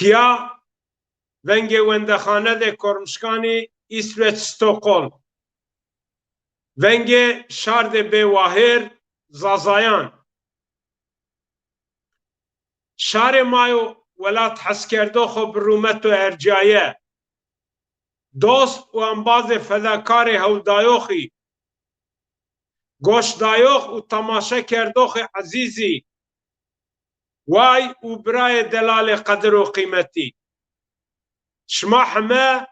تیا ونگ وندخانه ده کرمشکانی İsveç Stockholm ونگ شارد بواهر زازایان شار مایو ولات حسکردو خو برومت و ارجایه دوست و انباز فداکار هودایوخی گوشدایوخ و تماشا کردوخ عزیزی وای و برای دلال قدر و قیمتی شما همه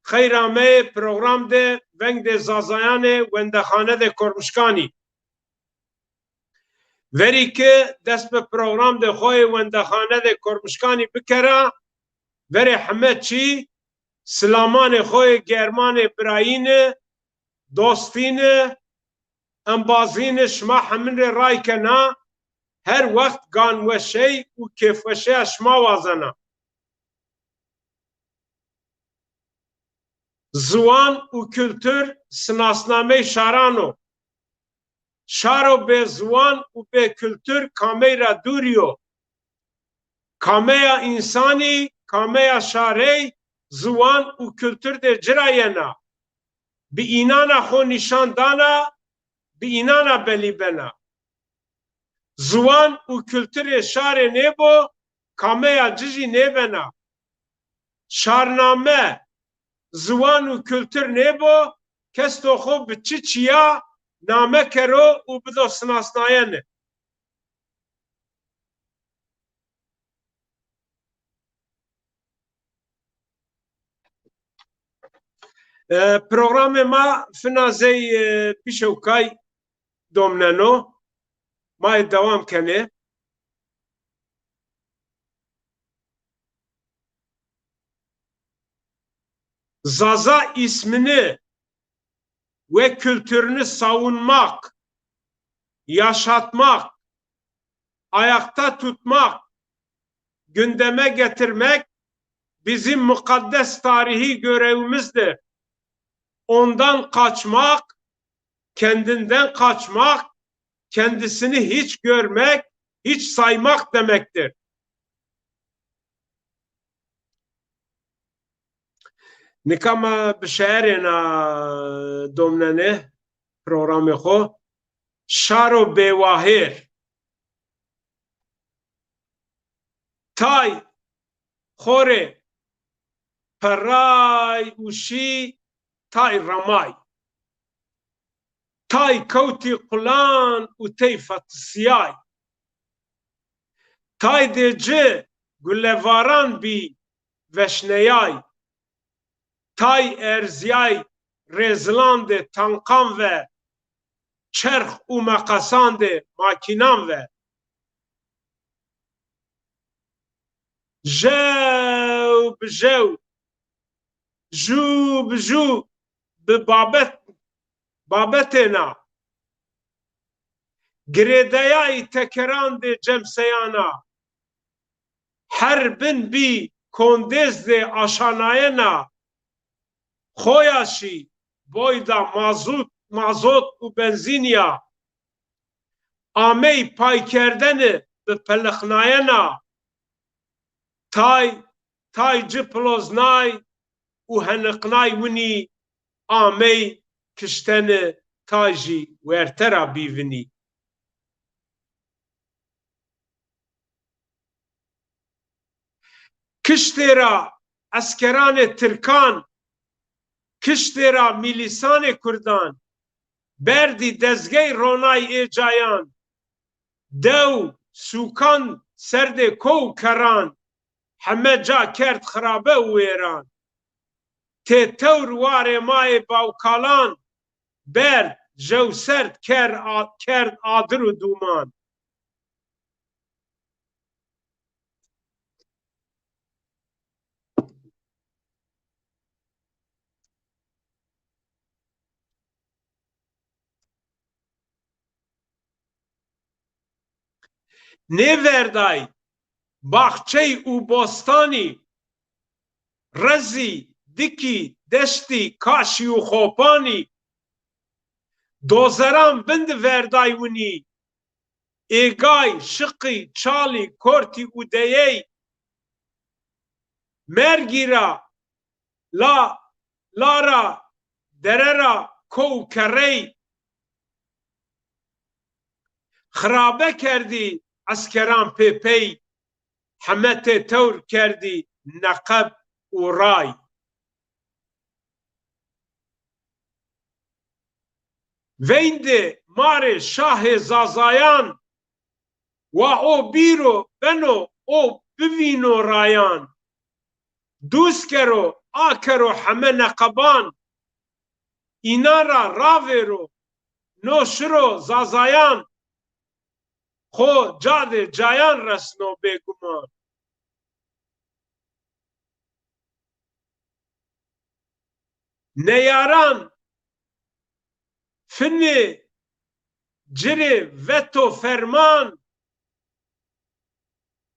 خیرامه پروگرام ده ونگ ده زازایان وندخانه ده کرمشکانی وری که دست به پروگرام ده خوی وندخانه ده کرمشکانی بکره وری همه چی سلامان خوی گرمان براین دوستین انبازین شما همین رای کنه هر وقت گان وشی و کیف وشی شما وازنه زوان و kültür sınasname şarano. Şaro be zuan u be kültür kamera duriyo. Kameya insani, kameya şarey, zuan u kültür de cirayena. Bi inana xo nişan dana, bi inana belibena. Zuan u kültür şare nebo, kameya cici nebena. Şarname, زوان و کلتر نیبو کس تو خوب بچی چیا نامه کرو و بدو سناسناینه پروگرام ما فنازی پیشوکای دومننو ما دوام کنه Zaza ismini ve kültürünü savunmak, yaşatmak, ayakta tutmak, gündeme getirmek bizim mukaddes tarihi görevimizdir. Ondan kaçmak, kendinden kaçmak, kendisini hiç görmek, hiç saymak demektir. Nikama bişerina domnene programı xo şaro bewahir tay xore paray uşi tay ramay tay kawti qulan u tay fatsiyay tay dece gulevaran bi veşneyay tay erziyay rezlan de tankan ve çerx u makasan de makinan ve jew bjew ju bju bi babetena giredeyay tekeran de cemseyana her bin bi kondez de aşanayena خویاشی بویدا مازوت و بنزینیا آمی پای کردن به پلخناینا تای جپلوزنای و هنقنای ونی آمی کشتن تاجی ورترا بیونی کشتیرا اسکران ترکان کشتیرا میلیسان کردان بردی دزگی رونای ایجایان دو سوکان سرد کو کران همه جا کرد خرابه و ایران تی تور وار مای باوکالان برد جو سرد کرد آدر و دومان نوردای باخچه و بستانی رزی دکی دشتی کاشی و خوپانی دوزران بند وردای ونی ایگای شقی چالی کورتی و دیی مرگیرا لارا دررا کو کری خرابه کردی اسکران پی حمت تور کردی نقب و رای وینده مار شاه زازایان و او بیرو بنو او بوینو رایان دوست کرو آکرو همه نقبان اینا را راویرو نوشرو زازایان خو جاد جایان رسنو بگمان نیاران فنی جری وتو فرمان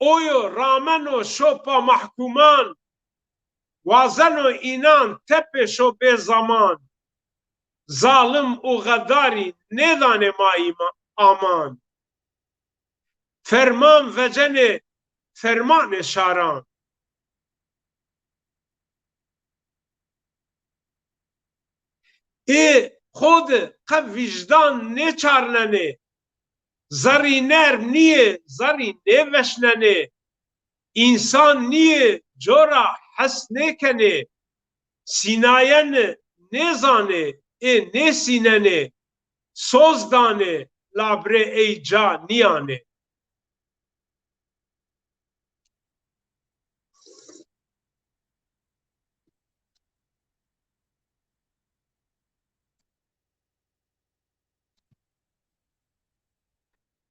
اویو رامن و شوپا محکومان وازن و اینان تپشو به زمان ظالم و غداری ندانه ما آمان فرمان وجن فرمان شاران ای خود قو وجدان نچارننه زری نرم نیه زری نوشننه انسان نیه جورا حس نکنه سیناین نزانه ای نسیننه سوزدانه لابره ای جا نیانه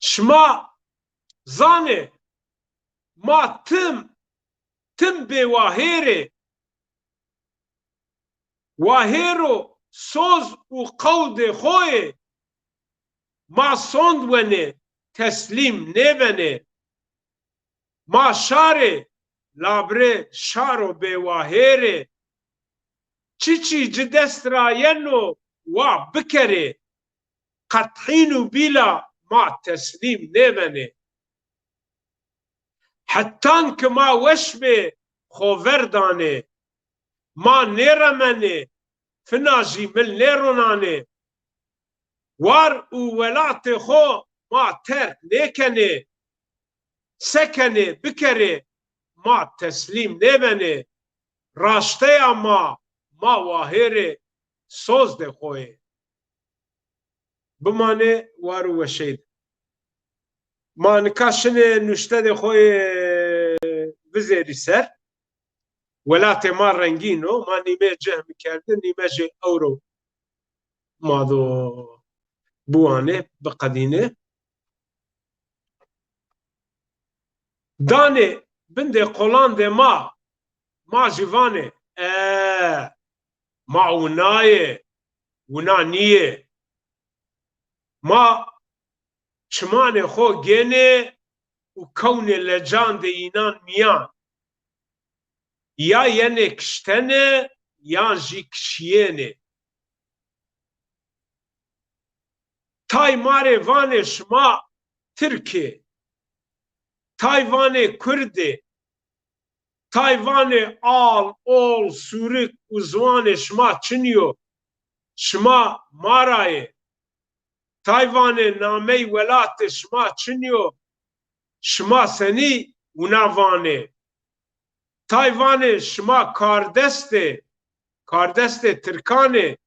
شما زانه ما تم به واهیرو سوز و قود خوی ما سوند ونه تسلیم نونه ما شاره لابره شارو به واهیره چی جدست را ینو و بکره قطعینو بیلا ما تسلیم نونه حتان که ما وش به خووردانه ما نرمنه فناجی مل نرونانه وار او ولات خو ما ترک نکنه سکنه بکره ما تسلیم نبنه راشته ما واهر سوز ده خوی بمانه وارو وشید ما نکاشنه نشته ده خوی وزیری سر ولات ما رنگینو ما نیمه جهم کرده نیمه جه اورو مادو بوانه بقدینه دانه بنده قلان ده ما جوانه ما ونایه ونانیه ما چمان خو گنه و کون لجان ده اینان میان یا ینه کشتنه یا جی کشیینه تای ماره وانه شما ترکه تایوان کرده تایوان آل اول سورک و زوان شما چنیو شما مارای تایوان نامه ولات شما چنیو شما سنی و نوانه تایوان شما کاردست ترکانه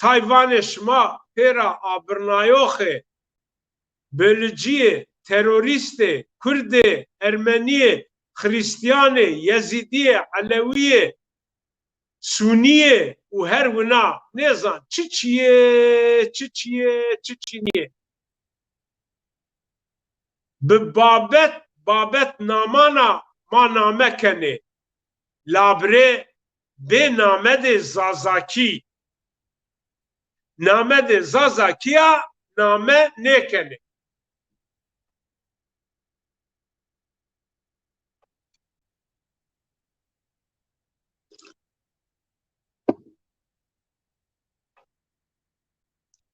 تایوان شما پیرا آبرنایوخه بلجیه تروریست کرد ارمنی خریستیان یزیدی علوی سونی و هر ونا نزان چیه به بابت نامانا ما نامه کنه لابره به نامد زازاکی نامد زازاکیا نامه نکنه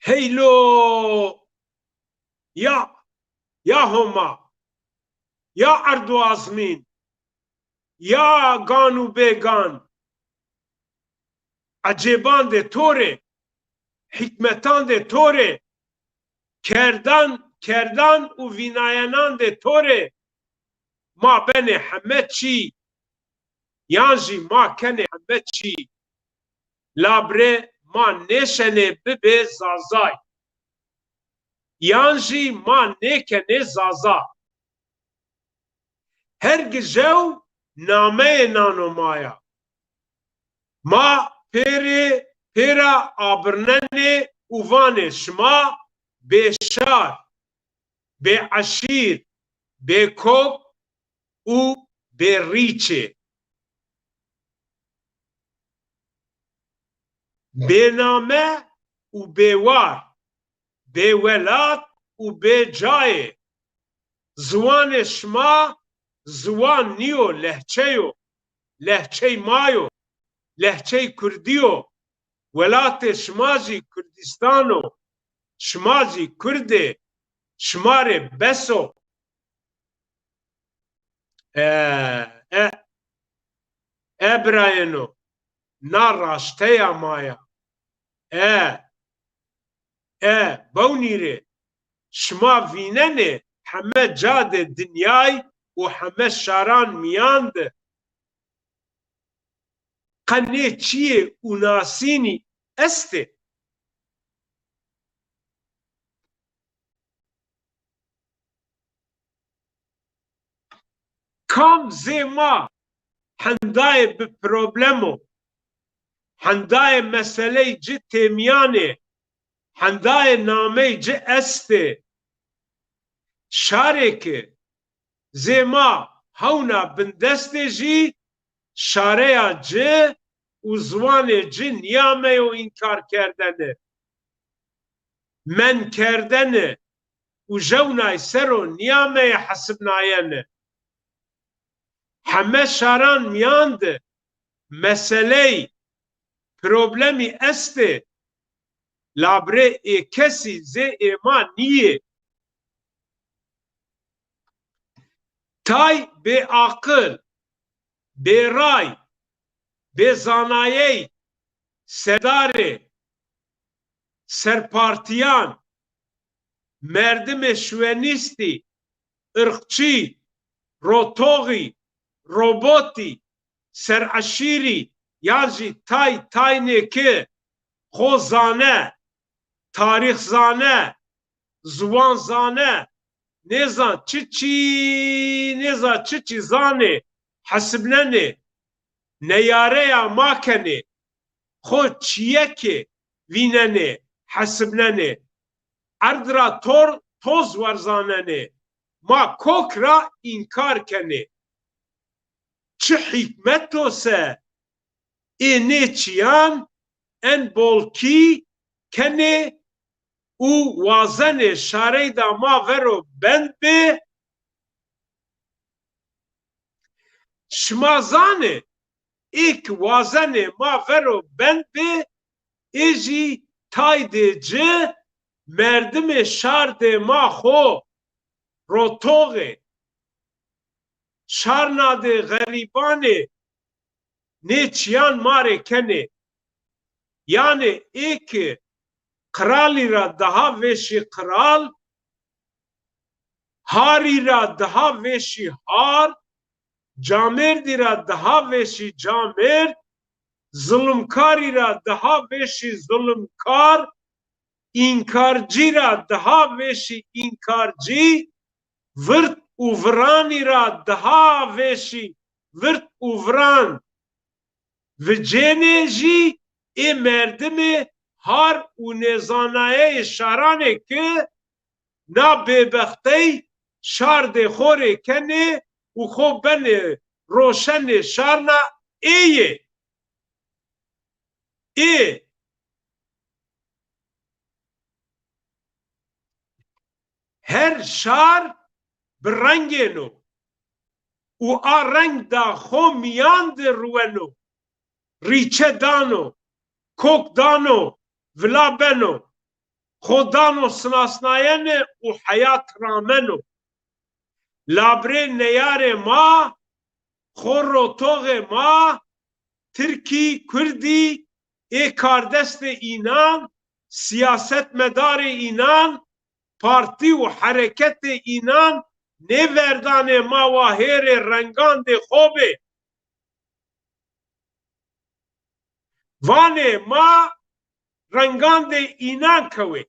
هیلو یا هما یا اردو آزمین یا گان و بگان عجیبان ده توره حکمتان ده توره کردان و ویناینان ده توره ما بنه همه چی یانجی ما کنه همه چی لابره ما نشنه ببه زازای یانجی ما نکنه زازا هرگجو نامه نانو مایا ما پیرا آبرنن اووان شما به شار به عشیر به کوک او به ریچه به نامه و به وار به ولات و به جای زوان شما زوان نیو لهچه مایو لهچه کردیو ولات شمازی کردستانو شمازی کرده شمار بسو ابراینو ناراشته یا مایا بونیره شما ویننه همه جاد دنیای و همه شاران میاند قنه چیه اوناسینی استه کام زیما هندای به پروبلمو هندای مسئله جه تیمیانه هندای نامه جه استه شاره که زیما هونا بندسته جی شاره جه و زوان جه نیامه و انکار کردنه من کردنه و جونای سر و نیامه حسب ناینه همه شاران میاند مسئله پروبلمی استه لابره کسی زی ایمان نیه تای به عقل به رای به زانایه سردار سرپارتیان مردم شوونیستی ارقچی روتوغی روبوتی سرعشیری یعنی تای نکه خو زانه تاریخ زانه زوان زانه نزان چی زانه حسبننه نیاره یا ماکنه خود چیه که ویننه حسبننه اردرا توز ورزاننه ما کوک را انکار کنه چه حکمتو سه اینه چیان ان بولکی کنه او وازن شاره دا ما ورو بند به شمازانه ایک وازن ما ورو بند به ایجی تایده جه مردم شارد ما خو روتوغه شارناده غریبانه نیچیان ماره کنه یعنی ایک قرالی را daha وشی قرال هاری را daha وشی هار جامردی را daha وشی جامرد ظلمکاری را daha وشی ظلمکار انکارجی را daha وشی انکارجی ورد و ورانی را daha وشی ورد و وران و جنه جی ای مردم هر و نزانه شارانه که نا ببختی شارد خوره کنه و خوب بنه روشن شارنا ایه هر شار برنگینو و آرنگ دا خو میاند روانو ریچه دانو کوک دانو ولا بنو خودانو سناسناین و حیات رامنو لابره نیار ما خوروتوغ ما ترکی کردی ای کاردست اینان سیاست مدار اینان پارتی و حرکت اینان نوردان ما و هیر رنگان ده خوبه وانه ما رنگان ده اینان کوه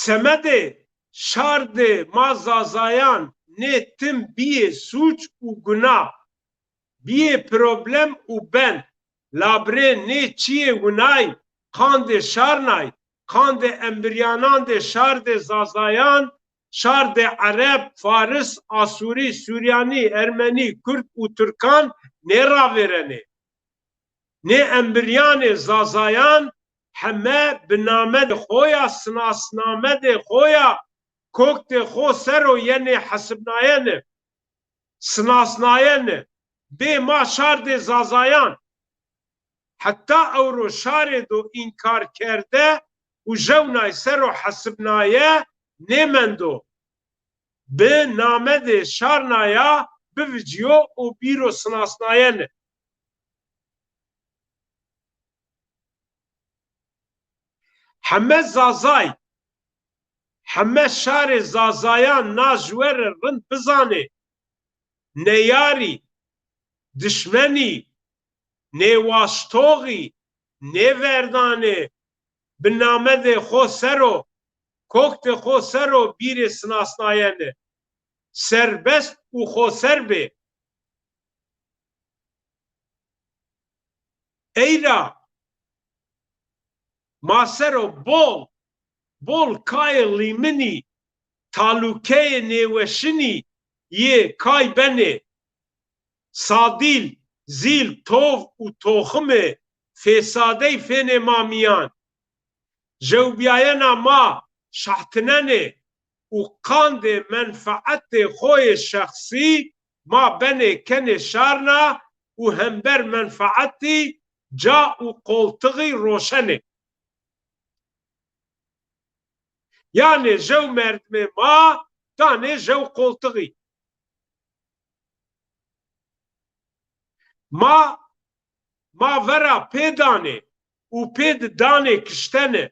semede şardı mazazayan ne tim biye suç u günah biye problem u ben labre ne çiye günay kande şarnay kande embriyanan de şardı zazayan şardı Arap, Faris, Asuri, Süryani, Ermeni, Kürt u Türkan ne ravereni ne embriyan zazayan همه بنامه ده خویا سناسنامه ده خویا کوک ده خو سرو یعنی حسبناینه سناسناینه به ما شار ده زازایان حتی اورو شار دو انکار کرده و جونای سرو حسبنایه نمندو به نامه ده شارنایا به ویدیو و بیرو سناسناینه همه زازای همه شار زازایان ناجور رند بزانه نیاری دشمنی نیواشتوغی نیوردانه بنامه ده خو سرو کوکت خو سرو بیر سناسناینه سربست و خو سربه ایرا ماسرو بول کای لیمنی تالوکه نیوشنی یه کای بنه سادیل زیل توف و توخمه فساده فین مامیان جوبیاینا ما شحتننه و قاند منفعت خوی شخصی ما بنه کنه شارنا و همبر منفعتی جا و قلتغی روشنه yani jew merdme ma tane jew koltuği ma vera pedane u ped dane kiştene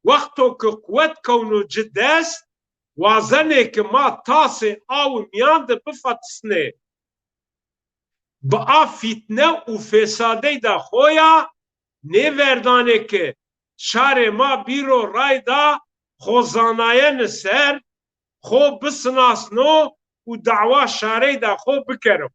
vakto ki kuvvet kavnu ciddes wazane ki ma tase av miyan de bifatsne ba fitne u fesade da xoya ne verdane ki şare ma biro rayda خوزاناین سر خو بسناسنو و دعوا شاره دا خو بکرم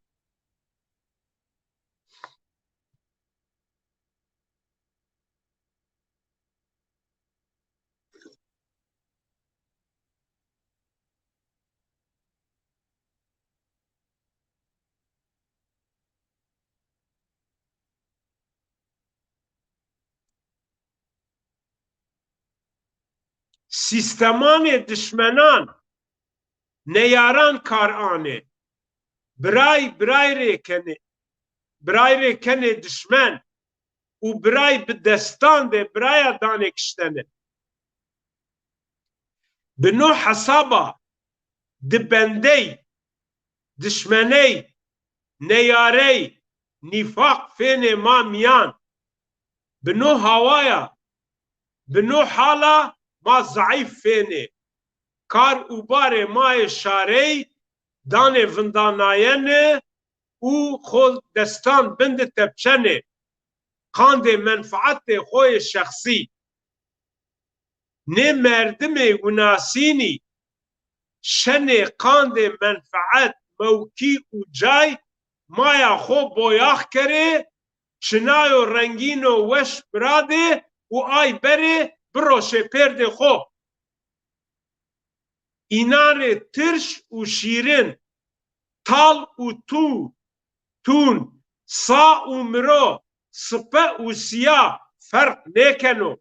سیستمان دشمنان نیاران کار آنه برای رکنه دشمن و برای به دستان ده برای دانه کشتنه بنو حسابا دبنده دشمنه نیاره نفاق فین ما میان بنو هوایا بنو حالا ما ضعیف فینه کار او بار ما شاره دانه ونداناینه او خود دستان بند تبچنه قاند منفعت خوی شخصی نه مردم وناسینی شن قاند منفعت موکی و جای مایا خو بویاخ کره چنایو رنگین و وش براده و آی بره بروشه پرد خو اینار ترش و شیرین تال و تون سا و مرو سپه و سیا فرق نکنو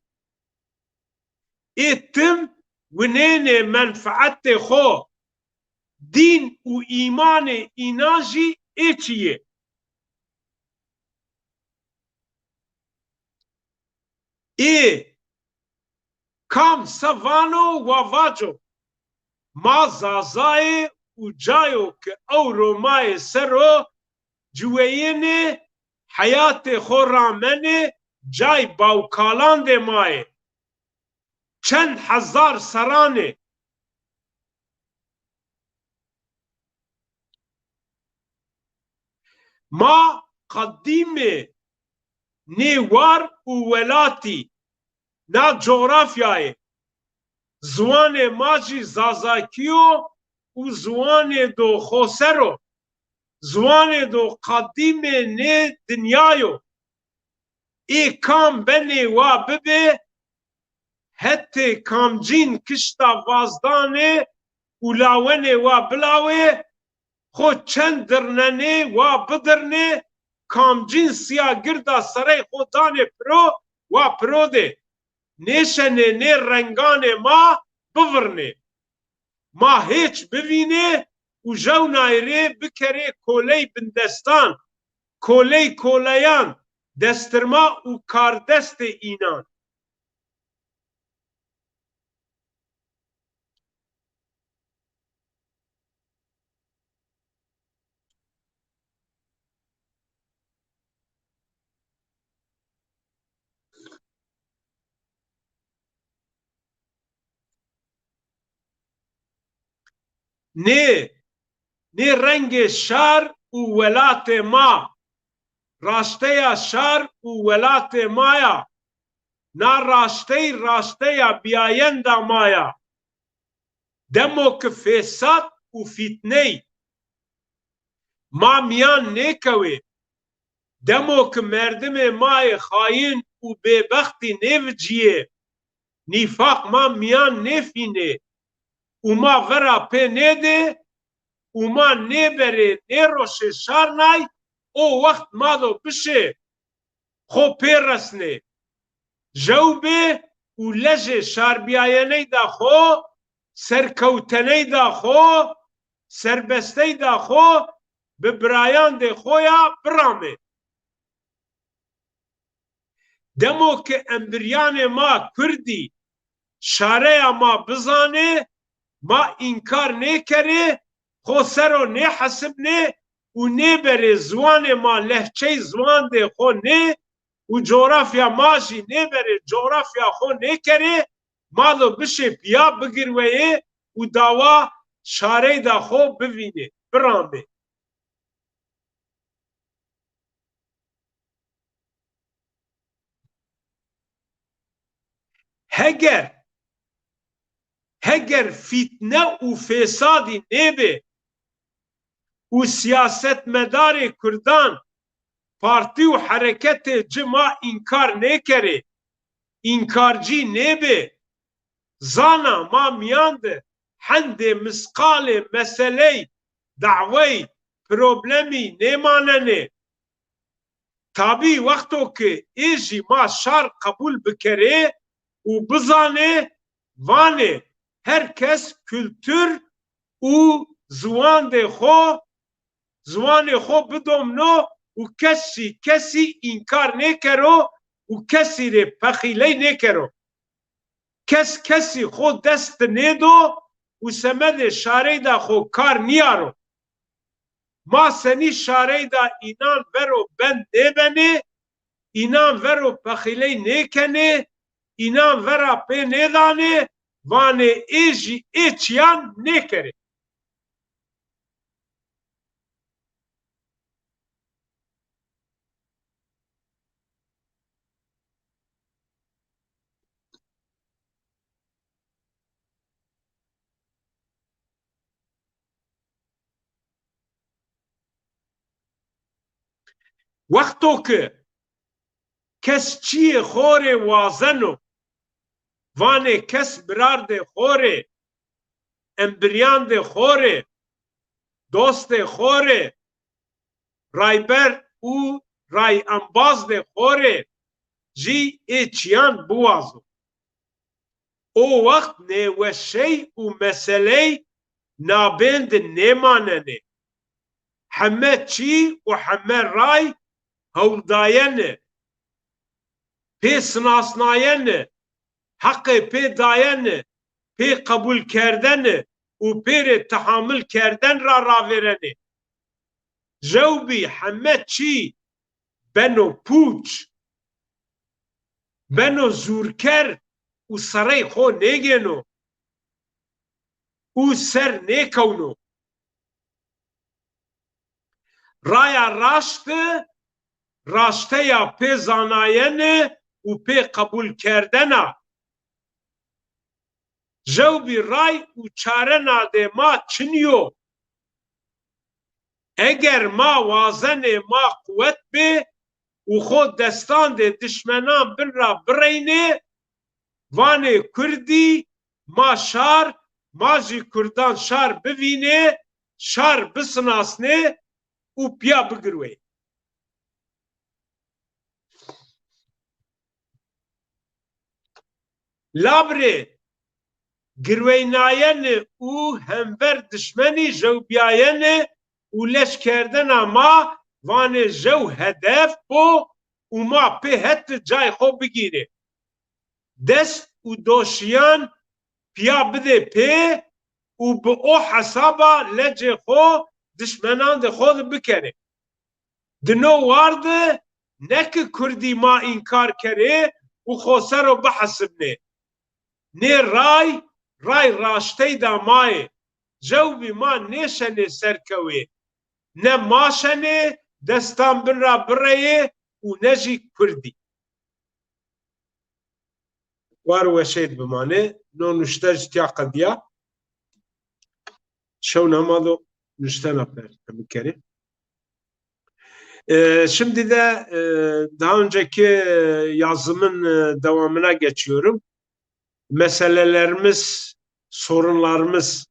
ایتم ونین منفعت خو دین و ایمان ایناجی ایچیه ای کام سوانو و واجو ما زازای و جایو که او رومای سرو جوینه حیات خورامنه جای باوکالان ده مای چند هزار سرانه ما قدیمه نیوار و ولاتی نا جغرافیای زوان ماجی زازاکیو و زوان دو خوسرو زوان دو قدیم نه دنیایو ای کام بنی و ببه حتی کامجین کشتا وازدانه اولاونه و بلاوه خود چند درننه و بدرنه کامجین سیا گردا سره خودانه پرو و پرو ده نیشنه نه رنگانه ما بورنه ما هیچ ببینه و جو نایره بکره کولی بندستان کولی کولیان دسترما و کاردست اینان نه رنگ شهر و ولات ما راشته شهر و ولات مایا نا راشته بیاینده مایا دمو که فساد و فتنه ما میان نکوه دمو که مردم مای خاین و ببختی نوجیه نفاق ما میان نفینه و ما ورا پی نده و ما نبره نروشه شار نای او وقت ما دو بشه خو پی رسنه جو به و لجه شار بیاینه دا خو سرکوتنه دا خو سربسته دا خو به برایان ده خویا برامه دمو که امبریان ما کردی شاره ما بزانه ما انکار نکره خو سرو نه حسب نه و نه بره زوان ما لهچه زوان ده خو نه و جغرافیا ماشی نه بره جغرافیا خو نه کره ما دو بشه پیا بگیروه و داوا شاره دا خو ببینه برامه هگر فتنه و فسادی نبه و سیاست مدار کردان پارتی و حرکت جما انکار نکره انکارجی نبه زانا ما میانده حند مسقال مسئله دعوی پروبلمی نماننه تابی وقتو که ایجی ما شار قبول بکره و بزانه وانه هر کس کلتور و زوان خو بدومنو و کسی انکار نکرو و کسی ره پخیله نکرو کسی خو دست ندو و سمد شاره دا خو کار نیارو ما سنی شاره دا اینان ورو بند نبنه اینان ورو پخیله نکنه اینان ورا پی ندانه وانه ایجی ایچیان نکره Vakto ki kes çiye xore wazeno vane kes birar de xore embriyan de xore dost de xore rayber û ray ambaz de xore jî ê çiyan biwazo. O vakt nêweşey û meseley nabên di nêmanenê. Heme çî û heme ray hewldayene, pê sinasnayene, heqê pê dayene, pê qebûl kerdene û pêrê tehamül kerden ra raverene. Jewbî heme çî beno pûç, beno zûrker û serey xwe nêgêno û ser nêkewno. Raya raşt raşteya pê zanayene û pê qebûl kerdena. Jewbî ray û çarena de ma çiniyo. Eger ma wazenê ma quwet bê û xwe destan de dişmenan bin ra bireyne, vanê Kurdî ma şar, ma jî Kurdan şar bivîne, şar bisinasne û piya bigirwe. Labrê girweynayene û hember dişmenî jewbiyayene û leş kerdena ma vanê jew hedef bo û ma pê het cay xwe bigîre. Dest û doşiyan piya bide pê û bi o hesaba lecê xwe dişmenan de xwe bikere. Di no warde neke Kurdî ma înkar kere û xwesero bihesibne. Nê ray, ray raştey da mayê. Jewbî ma nêşenê serkewê. Ne maşenê destan bin ra bireyê û ne jî Kurdî. War weşê bimane, no nuşter ji tiya qediya. Şewna malo nuştena per bikere. Şimdi de daha önceki yazımın devamına geçiyorum. Meselelerimiz, sorunlarımız.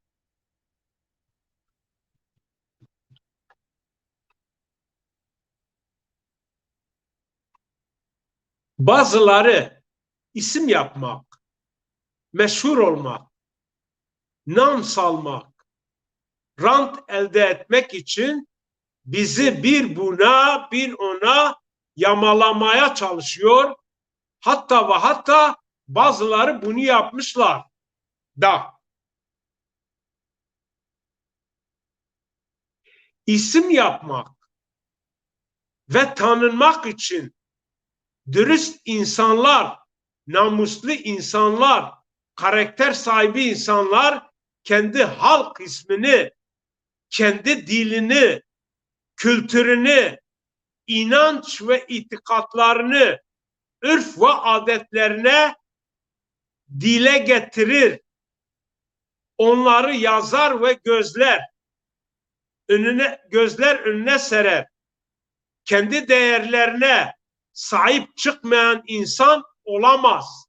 Bazıları isim yapmak, meşhur olmak, nam salmak, rant elde etmek için bizi bir buna bir ona yamalamaya çalışıyor. Hatta ve hatta bazıları bunu yapmışlar da. İsim yapmak ve tanınmak için dürüst insanlar, namuslu insanlar, karakter sahibi insanlar kendi halk ismini, kendi dilini, kültürünü, inanç ve itikatlarını, örf ve adetlerine dile getirir. Onları yazar ve gözler önüne serer. Kendi değerlerine sahip çıkmayan insan olamaz.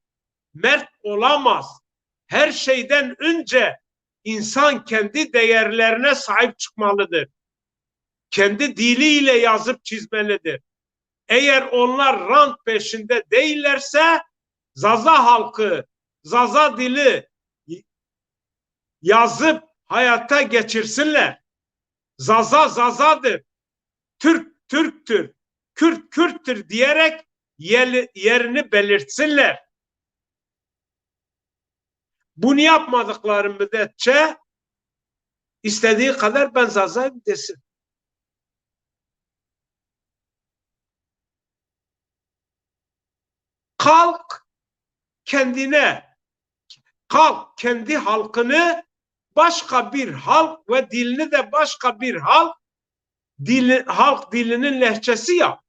Mert olamaz. Her şeyden önce insan kendi değerlerine sahip çıkmalıdır. Kendi diliyle yazıp çizmelidir. Eğer onlar rant peşinde değillerse Zaza halkı, Zaza dili yazıp hayata geçirsinler. Zaza Zazadır. Türk Türktür. Kürt Kürttür diyerek yerini belirtsinler. Bunu yapmadıkları müddetçe istediği kadar ben Zaza'yım desin. Kalk kendi halkını başka bir halk ve dilini de başka bir halk dilinin lehçesi yap.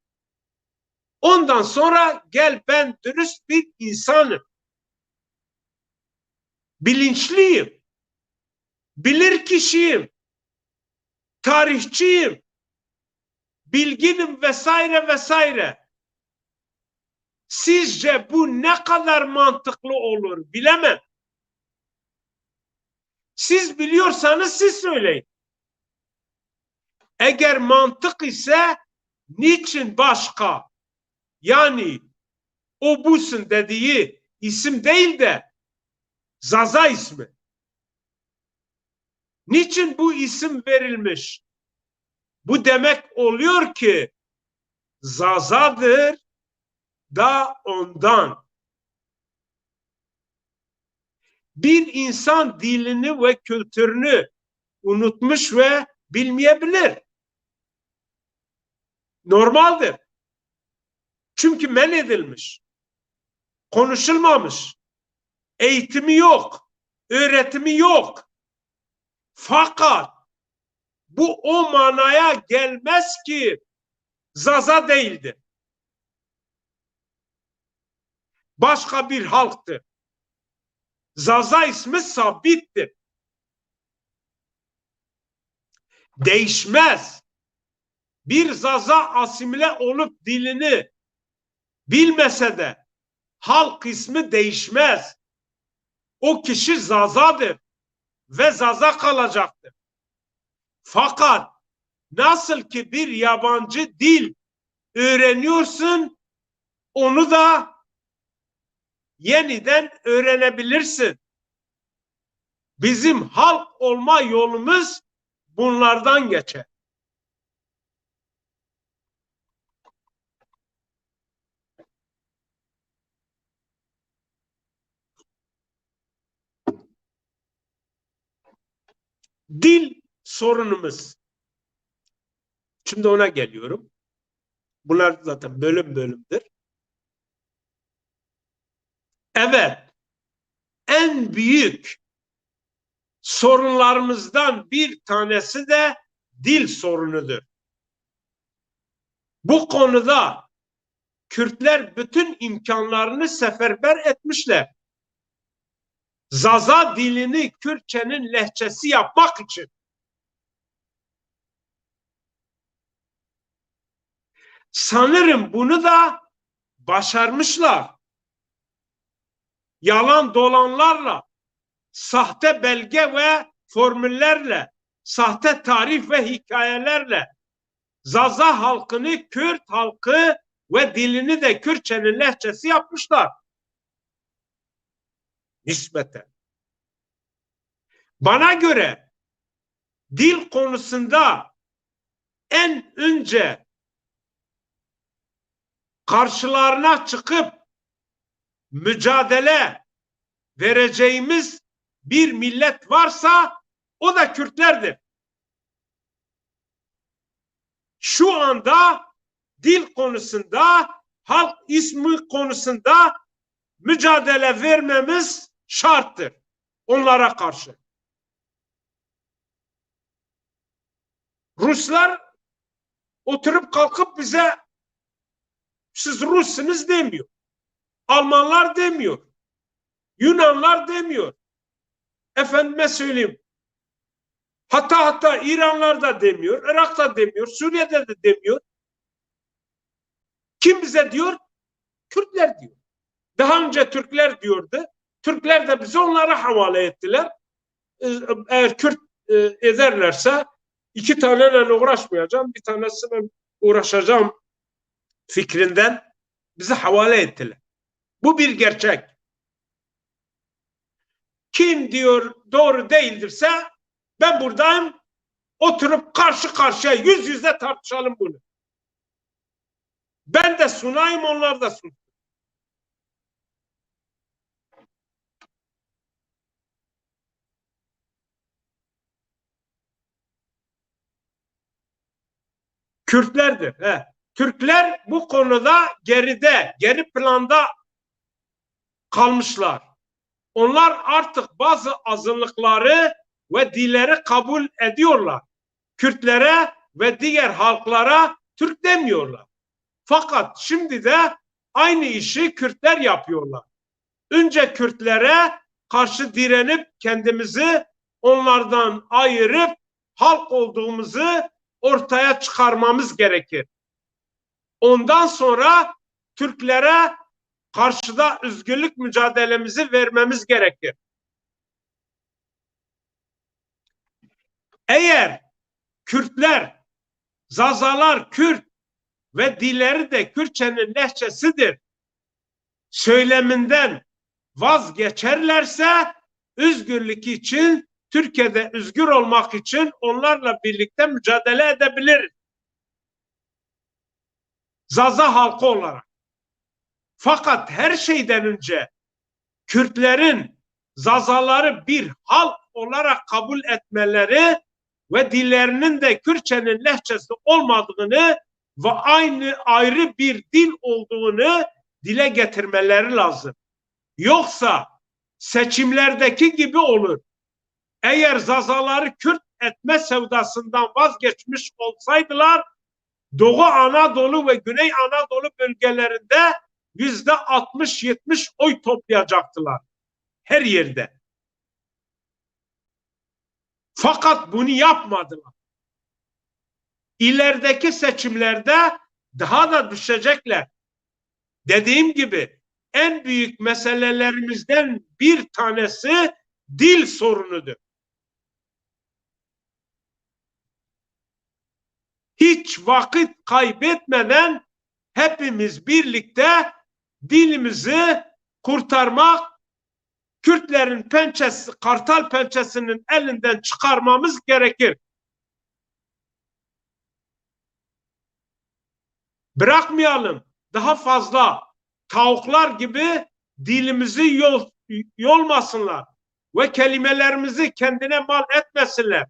Ondan sonra gel ben dürüst bir insanım. Bilinçliyim. Bilir kişiyim. Tarihçiyim. bilginim vesaire vesaire. Sizce bu ne kadar mantıklı olur bilemem. Siz biliyorsanız siz söyleyin. Eğer mantık ise niçin başka, yani o busun dediği isim değil de Zaza ismi? Niçin bu isim verilmiş? Bu demek oluyor ki Zaza'dır da ondan. Bir insan dilini ve kültürünü unutmuş ve bilmeyebilir. Normaldir. Çünkü men edilmiş. Konuşulmamış. Eğitimi yok. Öğretimi yok. Fakat bu o manaya gelmez ki Zaza değildi. Başka bir halktı. Zaza ismi sabittir. Değişmez. Bir Zaza asimile olup dilini bilmese de halk ismi değişmez. O kişi Zaza'dır ve Zaza kalacaktır. Fakat nasıl ki bir yabancı dil öğreniyorsun, onu da yeniden öğrenebilirsin. Bizim halk olma yolumuz bunlardan geçer. Dil sorunumuz. Şimdi ona geliyorum. Bunlar zaten bölüm bölümdür. Evet, en büyük sorunlarımızdan bir tanesi de dil sorunudur. Bu konuda Kürtler bütün imkanlarını seferber etmişler. Zaza dilini Kürtçenin lehçesi yapmak için. Sanırım bunu da başarmışlar. Yalan dolanlarla, sahte belge ve formüllerle, sahte tarif ve hikayelerle Zaza halkını, Kürt halkı ve dilini de Kürtçenin lehçesi yapmışlar. Nispeten. Bana göre dil konusunda en önce karşılarına çıkıp mücadele vereceğimiz bir millet varsa o da Kürtlerdir. Şu anda dil konusunda, halk ismi konusunda mücadele vermemiz şarttır onlara karşı. Ruslar oturup kalkıp bize siz Russunuz demiyor. Almanlar demiyor. Yunanlar demiyor. Efendime söyleyeyim. Hatta İranlar da demiyor. Irak da demiyor. Suriye'de de demiyor. Kim bize diyor? Kürtler diyor. Daha önce Türkler diyordu. Türkler de bizi onlara havale ettiler. Eğer Kürt ederlerse iki taneyle uğraşmayacağım. Bir tanesine uğraşacağım fikrinden bizi havale ettiler. Bu bir gerçek. Kim diyor doğru değildirse ben buradayım, oturup karşı karşıya yüz yüze tartışalım bunu. Ben de sunayım, onlar da sunsun. Kürtlerdir. Türkler bu konuda geri planda kalmışlar. Onlar artık bazı azınlıkları ve dilleri kabul ediyorlar. Kürtlere ve diğer halklara Türk demiyorlar. Fakat şimdi de aynı işi Kürtler yapıyorlar. Önce Kürtlere karşı direnip kendimizi onlardan ayırıp halk olduğumuzu ortaya çıkarmamız gerekir. Ondan sonra Türklere karşıda özgürlük mücadelemizi vermemiz gerekir. Eğer Kürtler, Zazalar Kürt ve dilleri de Kürtçenin lehçesidir söyleminden vazgeçerlerse özgürlük için, Türkiye'de özgür olmak için onlarla birlikte mücadele edebiliriz. Zaza halkı olarak. Fakat her şeyden önce Kürtlerin Zazaları bir halk olarak kabul etmeleri ve dillerinin de Kürtçenin lehçesi olmadığını ve ayrı bir dil olduğunu dile getirmeleri lazım. Yoksa seçimlerdeki gibi olur. Eğer Zazaları Kürt etme sevdasından vazgeçmiş olsaydılar, Doğu Anadolu ve Güney Anadolu bölgelerinde %60-70 oy toplayacaktılar. Her yerde. Fakat bunu yapmadılar. İlerideki seçimlerde daha da düşecekler. Dediğim gibi en büyük meselelerimizden bir tanesi dil sorunudur. Hiç vakit kaybetmeden hepimiz birlikte dilimizi kurtarmak, Kürtlerin pençesi, kartal pençesinin elinden çıkarmamız gerekir. Bırakmayalım daha fazla tavuklar gibi dilimizi yolmasınlar ve kelimelerimizi kendine mal etmesinler.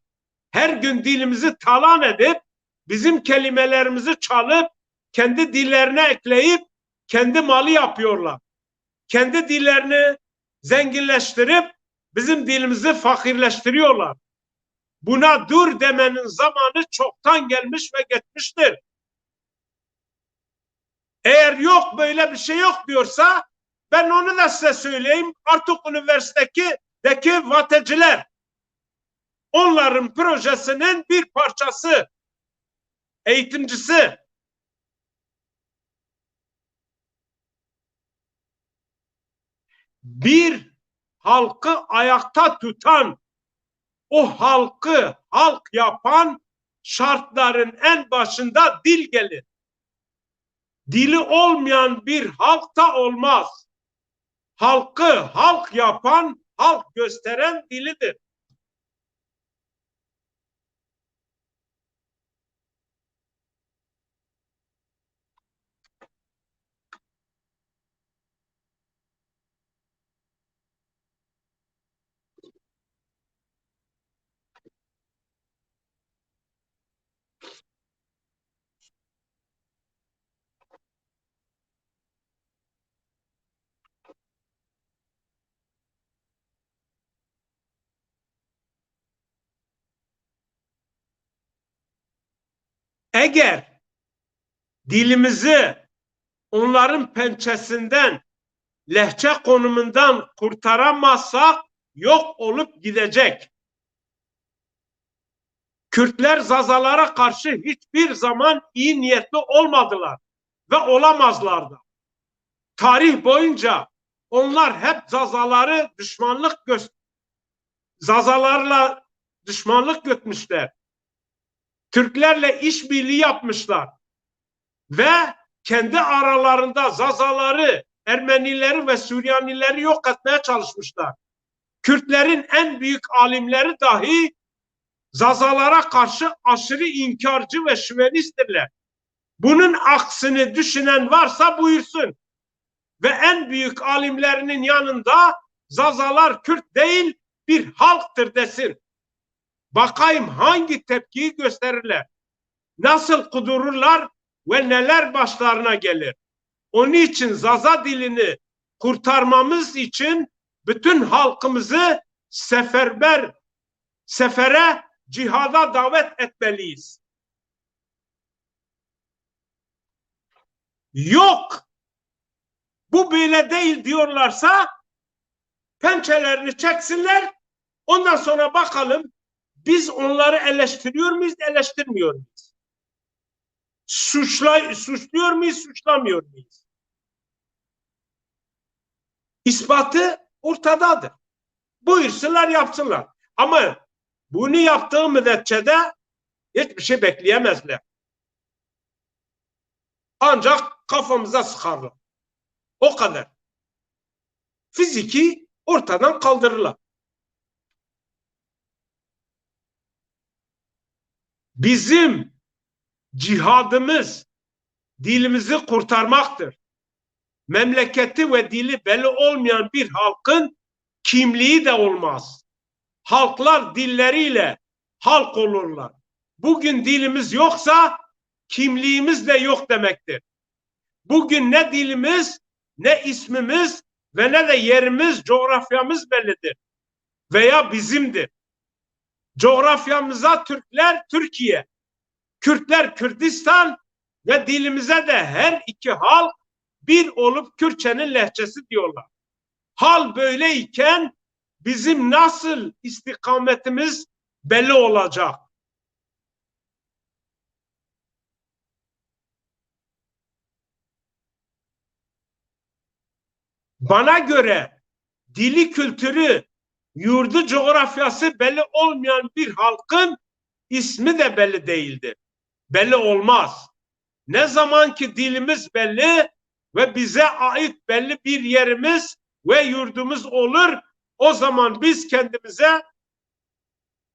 Her gün dilimizi talan edip bizim kelimelerimizi çalıp kendi dillerine ekleyip kendi malı yapıyorlar. Kendi dillerini zenginleştirip bizim dilimizi fakirleştiriyorlar. Buna dur demenin zamanı çoktan gelmiş ve geçmiştir. Eğer yok böyle bir şey yok diyorsa ben onu da size söyleyeyim. Artık üniversitedeki vateciler onların projesinin bir parçası, eğitimcisi. Bir halkı ayakta tutan, o halkı halk yapan şartların en başında dil gelir. Dili olmayan bir halk da olmaz. Halkı halk yapan, halk gösteren dilidir. Eğer dilimizi onların pençesinden, lehçe konumundan kurtaramazsak yok olup gidecek. Kürtler Zazalara karşı hiçbir zaman iyi niyetli olmadılar ve olamazlar da. Tarih boyunca onlar hep Zazalarla düşmanlık gütmüşler. Türklerle işbirliği yapmışlar ve kendi aralarında Zazaları, Ermenileri ve Süryanileri yok etmeye çalışmışlar. Kürtlerin en büyük alimleri dahi Zazalara karşı aşırı inkarcı ve şövenisttirler. Bunun aksini düşünen varsa buyursun. Ve en büyük alimlerinin yanında Zazalar Kürt değil bir halktır desin. Bakayım hangi tepkiyi gösterirler. Nasıl kudururlar ve neler başlarına gelir. Onun için Zaza dilini kurtarmamız için bütün halkımızı sefere, cihada davet etmeliyiz. Yok, bu böyle değil diyorlarsa pençelerini çeksinler, ondan sonra bakalım Biz onları eleştiriyor muyuz, eleştirmiyor muyuz? Suçluyor muyuz, suçlamıyor muyuz? İspatı ortadadır. Buyursunlar, yapsınlar. Ama bunu yaptığı müddetçe de hiçbir şey bekleyemezler. Ancak kafamıza sıkarlar. O kadar. Fiziki ortadan kaldırırlar. Bizim cihadımız dilimizi kurtarmaktır. Memleketi ve dili belli olmayan bir halkın kimliği de olmaz. Halklar dilleriyle halk olurlar. Bugün dilimiz yoksa kimliğimiz de yok demektir. Bugün ne dilimiz, ne ismimiz ve ne de yerimiz, coğrafyamız bellidir. Veya bizimdir. Coğrafyamıza Türkler Türkiye, Kürtler Kürdistan ve dilimize de her iki halk bir olup Kürtçenin lehçesi diyorlar. Hal böyleyken bizim nasıl istikametimiz belli olacak? Bana göre dili, kültürü, yurdu, coğrafyası belli olmayan bir halkın ismi de belli değildir. Belli olmaz. Ne zaman ki dilimiz belli ve bize ait belli bir yerimiz ve yurdumuz olur, o zaman biz kendimize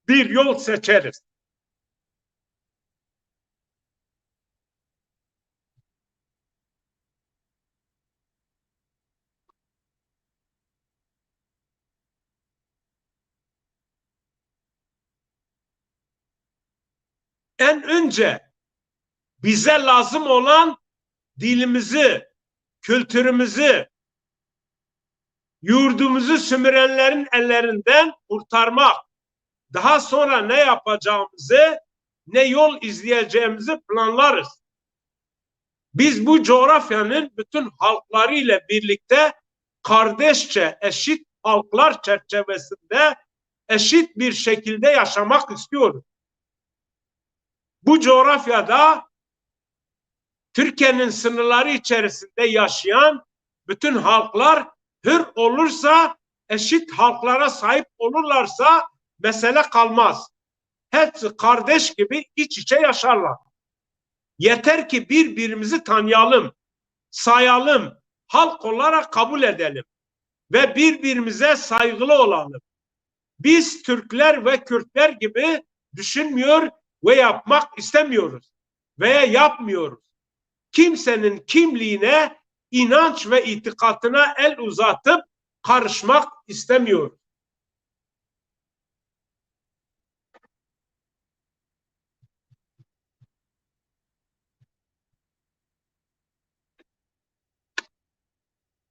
bir yol seçeriz. En önce bize lazım olan dilimizi, kültürümüzü, yurdumuzu sömürenlerin ellerinden kurtarmak. Daha sonra ne yapacağımızı, ne yol izleyeceğimizi planlarız. Biz bu coğrafyanın bütün halklarıyla birlikte kardeşçe, eşit halklar çerçevesinde eşit bir şekilde yaşamak istiyoruz. Bu coğrafyada Türkiye'nin sınırları içerisinde yaşayan bütün halklar hür olursa, eşit halklara sahip olurlarsa mesele kalmaz. Hepsi kardeş gibi iç içe yaşarlar. Yeter ki birbirimizi tanıyalım, sayalım, halk olarak kabul edelim ve birbirimize saygılı olalım. Biz Türkler ve Kürtler gibi düşünmüyor ve yapmak istemiyoruz veya yapmıyoruz. Kimsenin kimliğine, inanç ve itikadına el uzatıp karışmak istemiyoruz.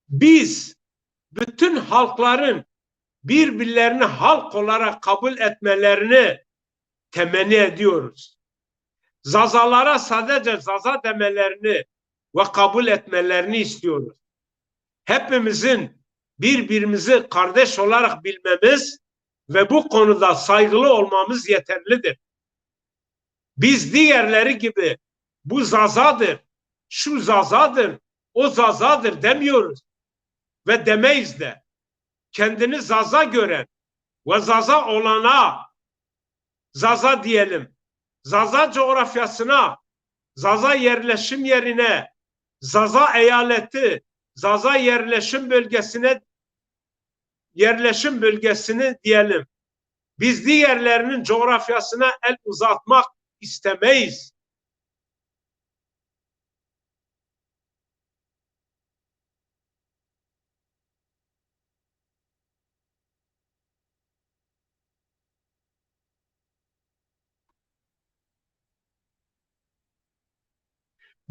Biz bütün halkların birbirlerini halk olarak kabul etmelerini temenni ediyoruz. Zazalara sadece zaza demelerini ve kabul etmelerini istiyoruz. Hepimizin birbirimizi kardeş olarak bilmemiz ve bu konuda saygılı olmamız yeterlidir. Biz diğerleri gibi bu zazadır, şu zazadır, o zazadır demiyoruz ve demeyiz de. Kendini zaza gören ve zaza olana zaza diyelim. Zaza coğrafyasına, zaza yerleşim yerine, zaza eyaleti, zaza yerleşim bölgesini diyelim. Biz diğerlerinin coğrafyasına el uzatmak istemeyiz.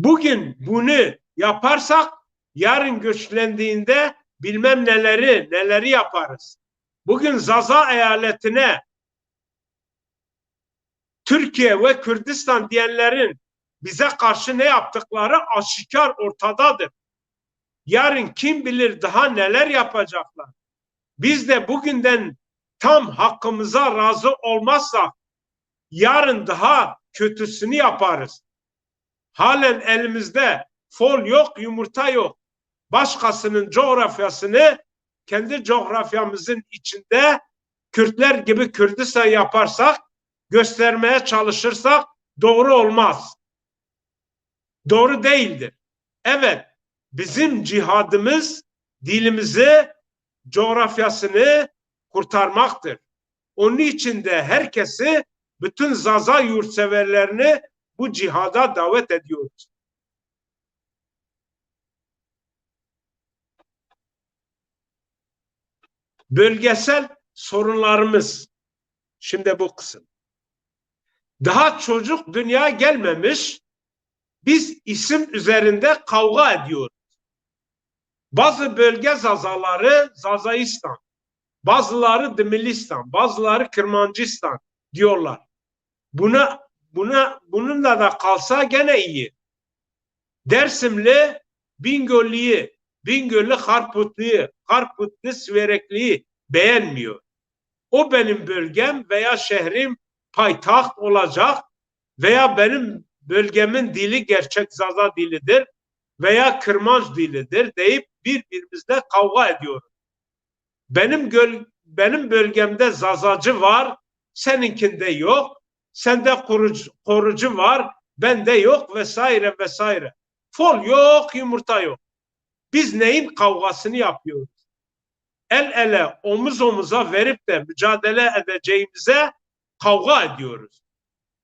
Bugün bunu yaparsak yarın güçlendiğinde bilmem neleri yaparız. Bugün Zaza eyaletine Türkiye ve Kürdistan diyenlerin bize karşı ne yaptıkları aşikar ortadadır. Yarın kim bilir daha neler yapacaklar. Biz de bugünden tam hakkımıza razı olmazsak yarın daha kötüsünü yaparız. Halen elimizde fol yok, yumurta yok. Başkasının coğrafyasını kendi coğrafyamızın içinde Kürtler gibi Kürdistan yaparsak, göstermeye çalışırsak doğru olmaz. Doğru değildir. Evet, bizim cihadımız dilimizi, coğrafyasını kurtarmaktır. Onun için de herkesi, bütün Zaza yurtseverlerini bu cihada davet ediyoruz. Bölgesel sorunlarımız, şimdi bu kısım. Daha çocuk dünyaya gelmemiş, biz isim üzerinde kavga ediyoruz. Bazı bölge Zazaları Zazaistan, bazıları Dimilistan, bazıları Kırmancıstan diyorlar. Bununla da kalsa gene iyi. Dersimli Bingöl'lüyü, Bingöl'lü Harputlu'yu, Harputlu Siverekli'yi beğenmiyor. O benim bölgem veya şehrim payitaht olacak veya benim bölgemin dili gerçek Zaza dilidir veya Kırmanç dilidir deyip birbirimizle kavga ediyoruz. Benim bölgemde Zazacı var, seninkinde yok. Sende korucu var, bende yok vesaire vesaire. Fol yok, yumurta yok. Biz neyin kavgasını yapıyoruz? El ele, omuz omuza verip de mücadele edeceğimize kavga ediyoruz.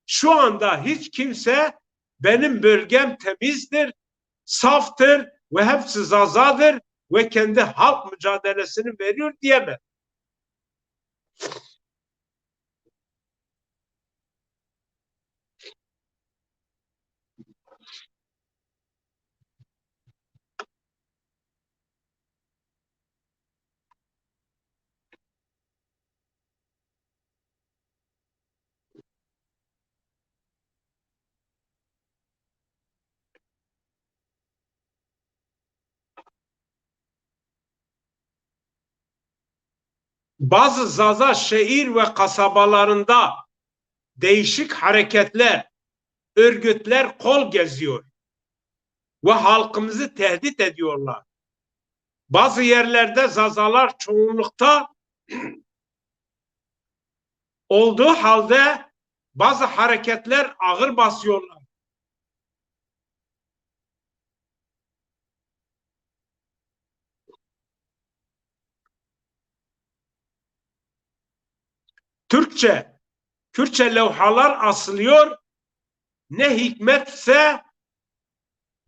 Şu anda hiç kimse benim bölgem temizdir, saftır ve hepsi Zazadır ve kendi halk mücadelesini veriyor diyemez. Bazı Zaza şehir ve kasabalarında değişik hareketler, örgütler kol geziyor ve halkımızı tehdit ediyorlar. Bazı yerlerde Zazalar çoğunlukta olduğu halde bazı hareketler ağır basıyorlar. Kürtçe levhalar asılıyor. Ne hikmetse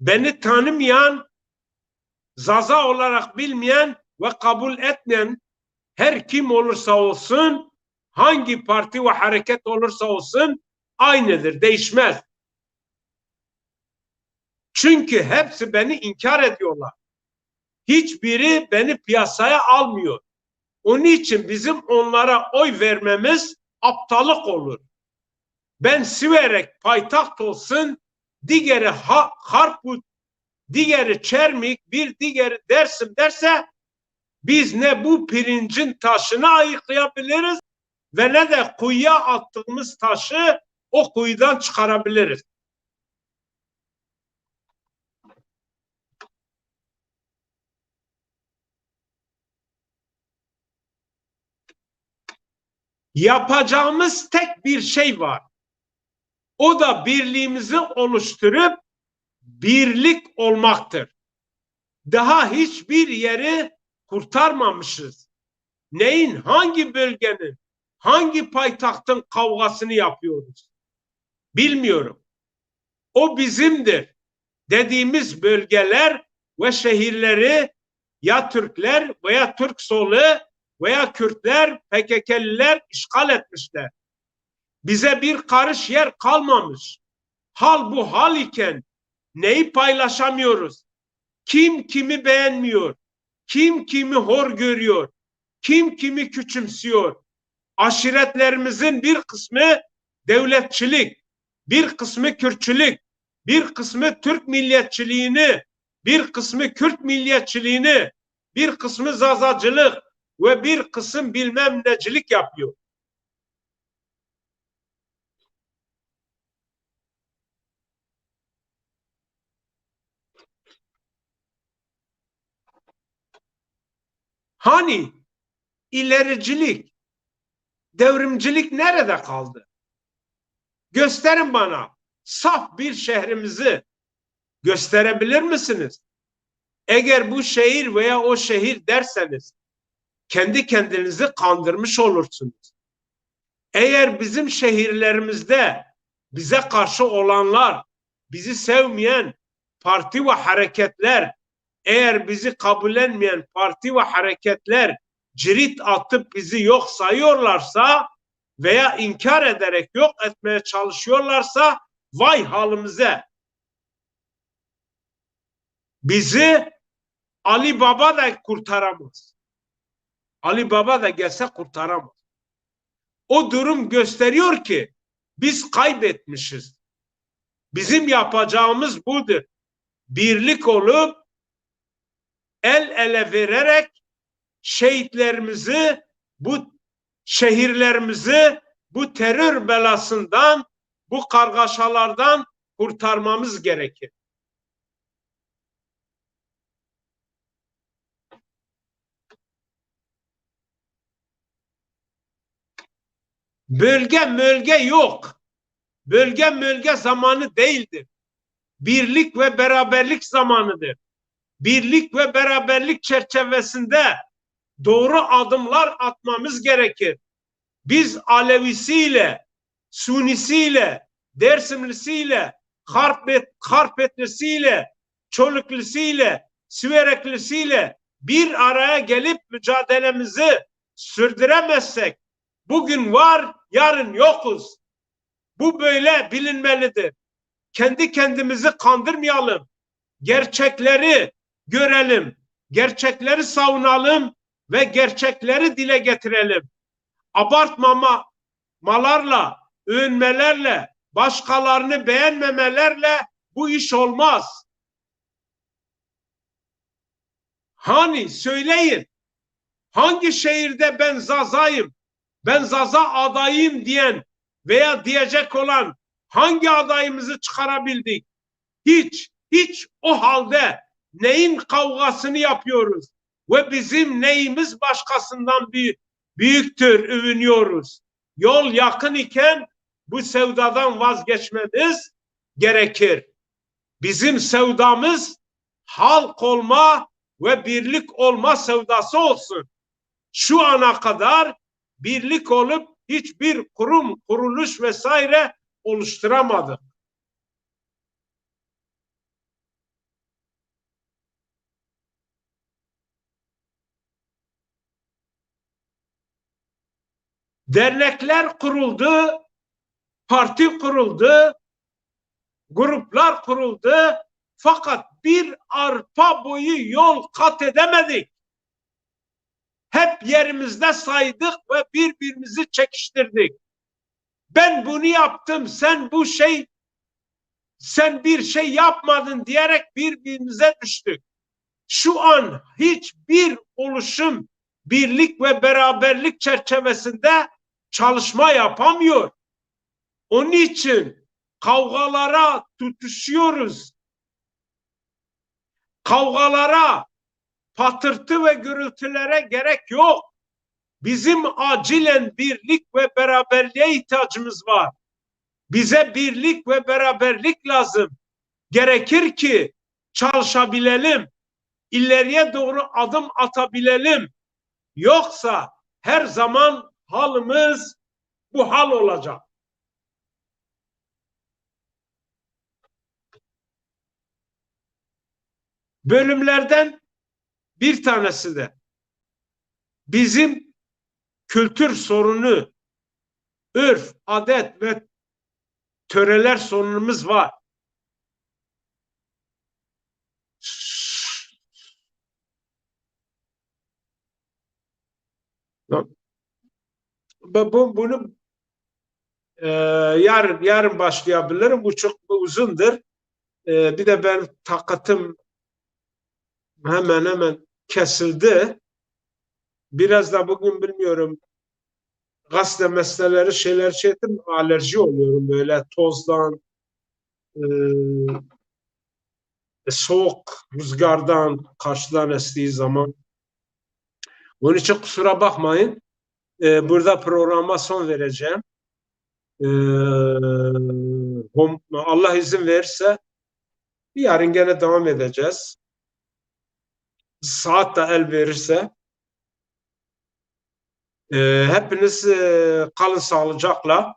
beni tanımayan, Zaza olarak bilmeyen ve kabul etmeyen her kim olursa olsun, hangi parti ve hareket olursa olsun aynıdır, değişmez. Çünkü hepsi beni inkar ediyorlar. Hiçbiri beni piyasaya almıyor. Onun için bizim onlara oy vermemiz aptallık olur. Ben Siverek payitaht olsun, diğeri Harput, diğeri Çermik, bir diğeri Dersim derse biz ne bu pirincin taşını ayıklayabiliriz ve ne de kuyuya attığımız taşı o kuyudan çıkarabiliriz. Yapacağımız tek bir şey var. O da birliğimizi oluşturup birlik olmaktır. Daha hiçbir yeri kurtarmamışız. Neyin, hangi bölgenin, hangi payitahtın kavgasını yapıyoruz? Bilmiyorum. O bizimdir dediğimiz bölgeler ve şehirleri ya Türkler veya Türk solu veya Kürtler, PKK'liler işgal etmişler. Bize bir karış yer kalmamış. Hal bu hal iken neyi paylaşamıyoruz? Kim kimi beğenmiyor? Kim kimi hor görüyor? Kim kimi küçümsüyor? Aşiretlerimizin bir kısmı devletçilik, bir kısmı Kürtçülük, bir kısmı Türk milliyetçiliğini, bir kısmı Kürt milliyetçiliğini, bir kısmı Zazacılık ve bir kısım bilmem necilik yapıyor. Hani ilericilik, devrimcilik nerede kaldı? Gösterin bana saf bir şehrimizi gösterebilir misiniz? Eğer bu şehir veya o şehir derseniz kendi kendinizi kandırmış olursunuz. Eğer bizim şehirlerimizde bize karşı olanlar, bizi sevmeyen parti ve hareketler, eğer bizi kabullenmeyen parti ve hareketler cirit atıp bizi yok sayıyorlarsa veya inkar ederek yok etmeye çalışıyorlarsa vay halimize. Bizi Ali Baba da kurtaramaz. Ali Baba da gelse kurtaramaz. O durum gösteriyor ki biz kaybetmişiz. Bizim yapacağımız budur. Birlik olup el ele vererek şehitlerimizi, bu şehirlerimizi bu terör belasından, bu kargaşalardan kurtarmamız gerekir. Bölge yok. Bölge zamanı değildir. Birlik ve beraberlik zamanıdır. Birlik ve beraberlik çerçevesinde doğru adımlar atmamız gerekir. Biz Alevisiyle, Sunisiyle, Dersimlisiyle, Karpetlisiyle, Çoluklisiyle, Sivereklisiyle bir araya gelip mücadelemizi sürdüremezsek bugün var, yarın yokuz. Bu böyle bilinmelidir. Kendi kendimizi kandırmayalım. Gerçekleri görelim. Gerçekleri savunalım ve gerçekleri dile getirelim. Abartmamalarla, övünmelerle, başkalarını beğenmemelerle bu iş olmaz. Hani söyleyin, hangi şehirde ben Zaza'yım, ben Zaza adayım diyen veya diyecek olan hangi adayımızı çıkarabildik? Hiç o halde neyin kavgasını yapıyoruz? Ve bizim neyimiz başkasından büyüktür, övünüyoruz. Yol yakın iken bu sevdadan vazgeçmemiz gerekir. Bizim sevdamız halk olma ve birlik olma sevdası olsun. Şu ana kadar birlik olup hiçbir kurum, kuruluş vesaire oluşturamadık. Dernekler kuruldu, parti kuruldu, gruplar kuruldu. Fakat bir arpa boyu yol kat edemedik. Hep yerimizde saydık ve birbirimizi çekiştirdik. Ben bunu yaptım, sen bir şey yapmadın diyerek birbirimize düştük. Şu an hiçbir oluşum birlik ve beraberlik çerçevesinde çalışma yapamıyor. Onun için kavgalara tutuşuyoruz. Kavgalara, patırtı ve gürültülere gerek yok. Bizim acilen birlik ve beraberliğe ihtiyacımız var. Bize birlik ve beraberlik lazım. Gerekir ki çalışabilelim. İleriye doğru adım atabilelim. Yoksa her zaman halimiz bu hal olacak. Bölümlerden bir tanesi de bizim kültür sorunu, örf, adet ve töreler sorunumuz var. Bunu yarın başlayabilirim. Bu çok uzundur. Bir de ben takatım hemen kesildi. Biraz da bugün bilmiyorum gazete meseleleri şeyler şey ettim, alerji oluyorum böyle tozdan, e, soğuk rüzgardan, karşıdan estiği zaman. Onun için kusura bakmayın. Burada programa son vereceğim. E, Allah izin verirse yarın gene devam edeceğiz. Saat de el verirse. Hepiniz kalın sağlıcakla.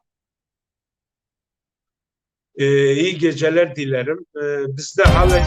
İyi geceler dilerim. Bizde hala